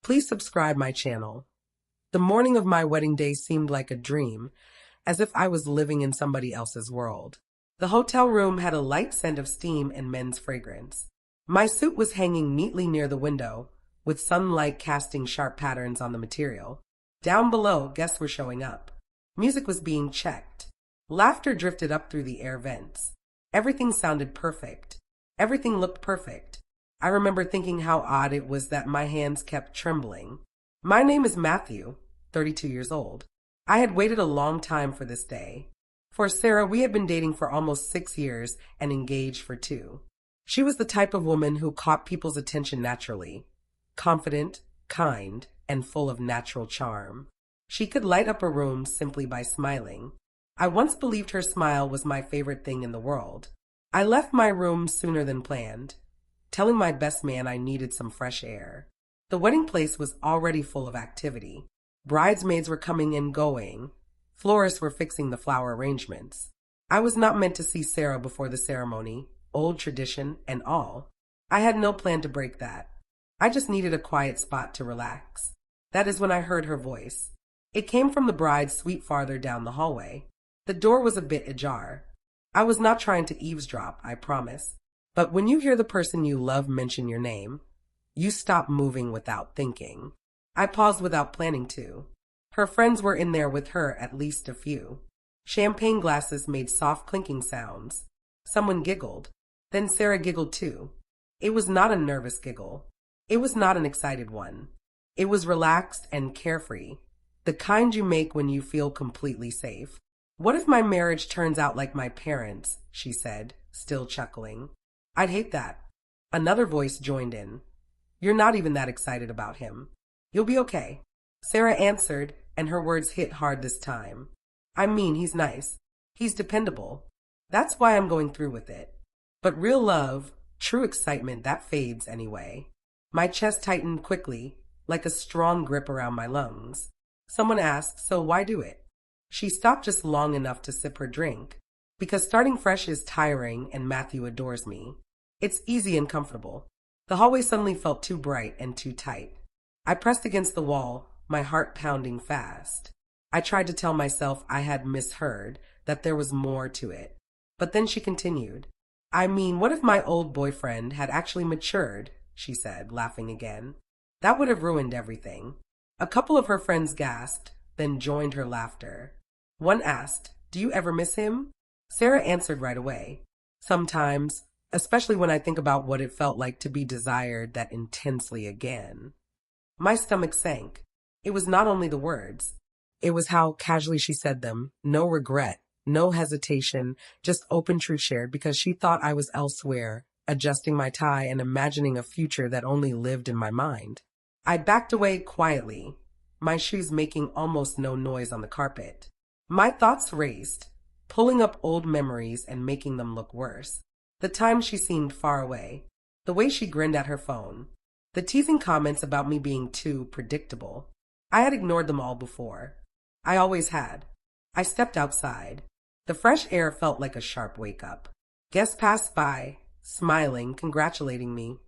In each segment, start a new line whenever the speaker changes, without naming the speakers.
Please subscribe my channel. The morning of my wedding day seemed like a dream, as if I was living in somebody else's world. The hotel room had a light scent of steam and men's fragrance. My suit was hanging neatly near the window, with sunlight casting sharp patterns on the material. Down below, guests were showing up. Music was being checked. Laughter drifted up through the air vents. Everything sounded perfect. Everything looked perfect. I remember thinking how odd it was that my hands kept trembling. My name is Matthew, 32 years old. I had waited a long time for this day. For Sarah, we had been dating for almost 6 years and engaged for 2. She was the type of woman who caught people's attention naturally. Confident, kind, and full of natural charm. She could light up a room simply by smiling. I once believed her smile was my favorite thing in the world. I left my room sooner than planned, telling my best man I needed some fresh air. The wedding place was already full of activity. Bridesmaids were coming and going. Florists were fixing the flower arrangements. I was not meant to see Sarah before the ceremony, old tradition and all. I had no plan to break that. I just needed a quiet spot to relax. That is when I heard her voice. It came from the bride's suite farther down the hallway. The door was a bit ajar. I was not trying to eavesdrop, I promise. But when you hear the person you love mention your name, you stop moving without thinking. I paused without planning to. Her friends were in there with her, at least a few. Champagne glasses made soft clinking sounds. Someone giggled. Then Sarah giggled too. It was not a nervous giggle. It was not an excited one. It was relaxed and carefree. The kind you make when you feel completely safe. "What if my marriage turns out like my parents?" she said, still chuckling. "I'd hate that." Another voice joined in. "You're not even that excited about him. You'll be okay." Sarah answered, and her words hit hard this time. "I mean, he's nice. He's dependable. That's why I'm going through with it. But real love, true excitement, that fades anyway." My chest tightened quickly, like a strong grip around my lungs. Someone asked, "So why do it?" She stopped just long enough to sip her drink. "Because starting fresh is tiring and Matthew adores me. It's easy and comfortable." The hallway suddenly felt too bright and too tight. I pressed against the wall, my heart pounding fast. I tried to tell myself I had misheard, that there was more to it. But then she continued. "I mean, what if my old boyfriend had actually matured?" she said, laughing again. "That would have ruined everything." A couple of her friends gasped, then joined her laughter. One asked, "Do you ever miss him?" Sarah answered right away. "Sometimes, especially when I think about what it felt like to be desired that intensely again." My stomach sank. It was not only the words. It was how casually she said them. No regret, no hesitation, just open truth shared because she thought I was elsewhere, adjusting my tie and imagining a future that only lived in my mind. I backed away quietly, my shoes making almost no noise on the carpet. My thoughts raced, pulling up old memories and making them look worse. The time she seemed far away, the way she grinned at her phone, the teasing comments about me being too predictable. I had ignored them all before. I always had. I stepped outside. The fresh air felt like a sharp wake-up. Guests passed by, smiling, congratulating me,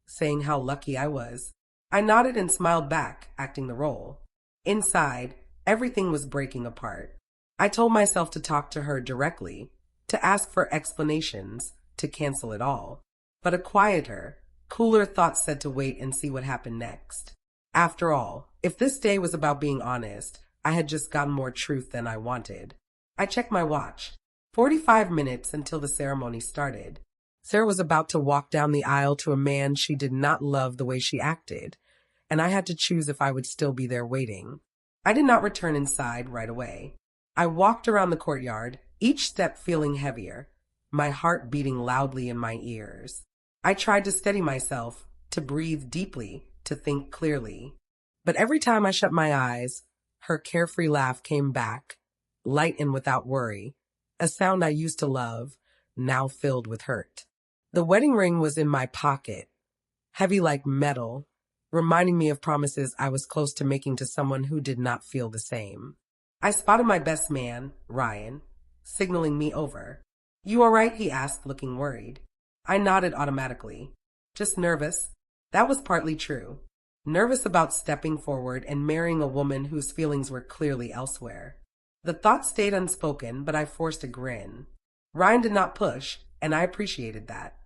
saying how lucky I was. I nodded and smiled back, acting the role. Inside, everything was breaking apart. I told myself to talk to her directly, to ask for explanations, to cancel it all. But a quieter, cooler thought said to wait and see what happened next. After all, if this day was about being honest, I had just gotten more truth than I wanted. I checked my watch. 45 minutes until the ceremony started. Sarah was about to walk down the aisle to a man she did not love the way she acted, and I had to choose if I would still be there waiting. I did not return inside right away. I walked around the courtyard, each step feeling heavier, my heart beating loudly in my ears. I tried to steady myself, to breathe deeply, to think clearly. But every time I shut my eyes, her carefree laugh came back, light and without worry, a sound I used to love, now filled with hurt. The wedding ring was in my pocket, heavy like metal, reminding me of promises I was close to making to someone who did not feel the same. I spotted my best man, Ryan, signaling me over. "You all right?" he asked, looking worried. I nodded automatically. "Just nervous." That was partly true. nervous about stepping forward and marrying a woman whose feelings were clearly elsewhere. The thought stayed unspoken, but I forced a grin. Ryan did not push, and I appreciated that.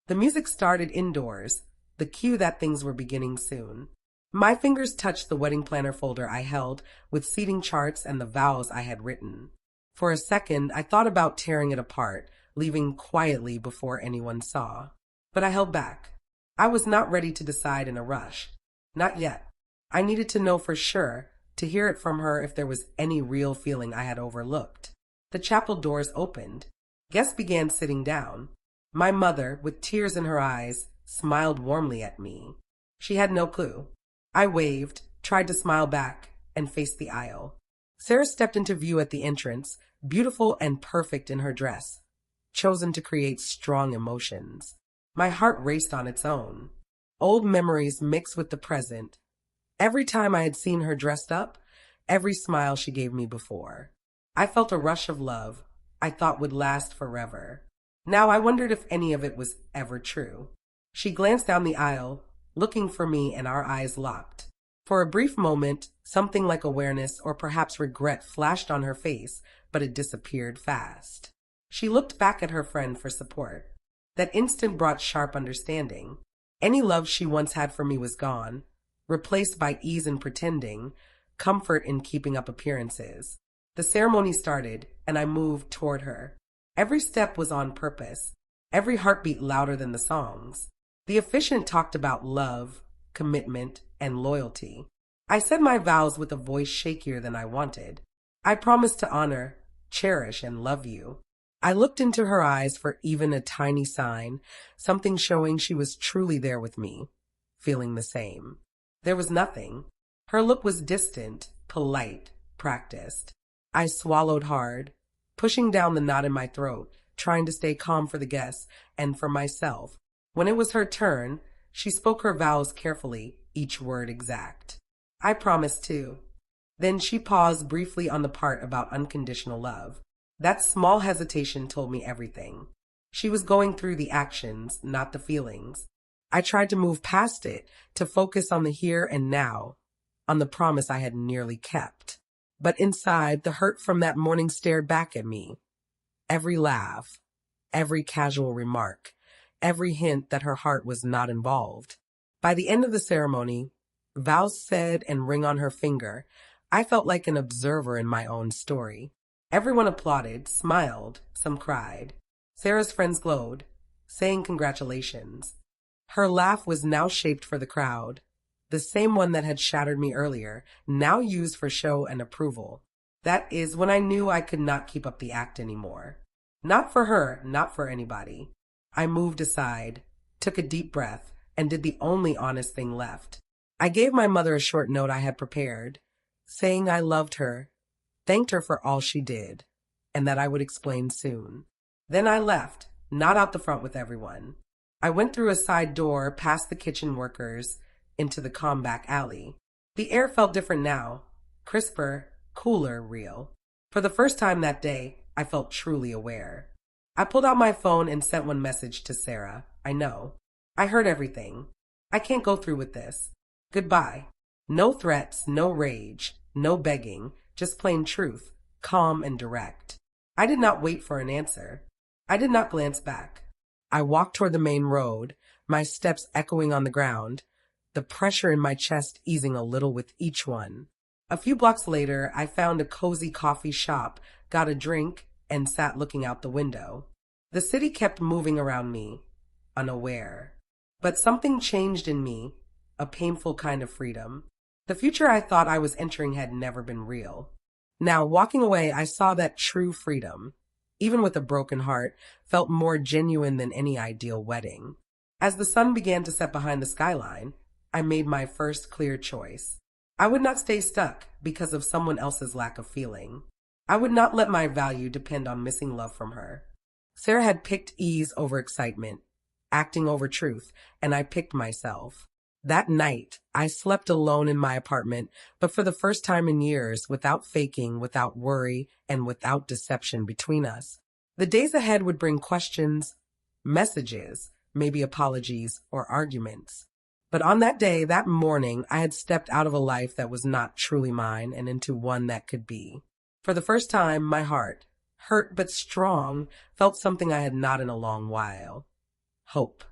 The music started indoors, the cue that things were beginning soon. My fingers touched the wedding planner folder I held with seating charts and the vows I had written. For a second, I thought about tearing it apart, leaving quietly before anyone saw. But I held back. I was not ready to decide in a rush. Not yet. I needed to know for sure, to hear it from her if there was any real feeling I had overlooked. The chapel doors opened. Guests began sitting down. My mother, with tears in her eyes, smiled warmly at me. She had no clue. I waved, tried to smile back, and faced the aisle. Sarah stepped into view at the entrance, beautiful and perfect in her dress, chosen to create strong emotions. My heart raced on its own. Old memories mixed with the present. Every time I had seen her dressed up, every smile she gave me before. I felt a rush of love I thought would last forever. Now I wondered if any of it was ever true. She glanced down the aisle, looking for me, and our eyes locked. For a brief moment, something like awareness or perhaps regret flashed on her face, but it disappeared fast. She looked back at her friend for support. That instant brought sharp understanding. Any love she once had for me was gone, replaced by ease in pretending, comfort in keeping up appearances. The ceremony started, and I moved toward her. Every step was on purpose, every heartbeat louder than the songs. The officiant talked about love, commitment, and loyalty. I said my vows with a voice shakier than I wanted. I promised to honor, cherish, and love you. I looked into her eyes for even a tiny sign, something showing she was truly there with me, feeling the same. There was nothing. Her look was distant, polite, practiced. I swallowed hard, pushing down the knot in my throat, trying to stay calm for the guests and for myself. When it was her turn, she spoke her vows carefully, each word exact. I promised too. Then she paused briefly on the part about unconditional love. That small hesitation told me everything. She was going through the actions, not the feelings. I tried to move past it, to focus on the here and now, on the promise I had nearly kept. But inside, the hurt from that morning stared back at me. Every laugh, every casual remark, every hint that her heart was not involved. By the end of the ceremony, vows said and ring on her finger, I felt like an observer in my own story. Everyone applauded, smiled, some cried. Sarah's friends glowed, saying congratulations. Her laugh was now shaped for the crowd, the same one that had shattered me earlier, now used for show and approval. That is when I knew I could not keep up the act anymore. Not for her, not for anybody. I moved aside, took a deep breath, and did the only honest thing left. I gave my mother a short note I had prepared, saying I loved her, thanked her for all she did, and that I would explain soon. Then I left, not out the front with everyone. I went through a side door, past the kitchen workers, into the calm back alley. The air felt different now, crisper, cooler, real. For the first time that day, I felt truly aware. I pulled out my phone and sent one message to Sarah. I know. I heard everything. I can't go through with this. Goodbye. No threats, no rage, no begging, just plain truth, calm and direct. I did not wait for an answer. I did not glance back. I walked toward the main road, my steps echoing on the ground, the pressure in my chest easing a little with each one. A few blocks later, I found a cozy coffee shop, got a drink, and sat looking out the window. The city kept moving around me, unaware. But something changed in me, a painful kind of freedom. The future I thought I was entering had never been real. Now, walking away, I saw that true freedom, even with a broken heart, felt more genuine than any ideal wedding. As the sun began to set behind the skyline, I made my first clear choice. I would not stay stuck because of someone else's lack of feeling. I would not let my value depend on missing love from her. Sarah had picked ease over excitement, acting over truth, and I picked myself. That night, I slept alone in my apartment, but for the first time in years, without faking, without worry, and without deception between us. The days ahead would bring questions, messages, maybe apologies or arguments. But on that day, that morning, I had stepped out of a life that was not truly mine and into one that could be. For the first time, my heart, hurt but strong, felt something I had not in a long while. Hope.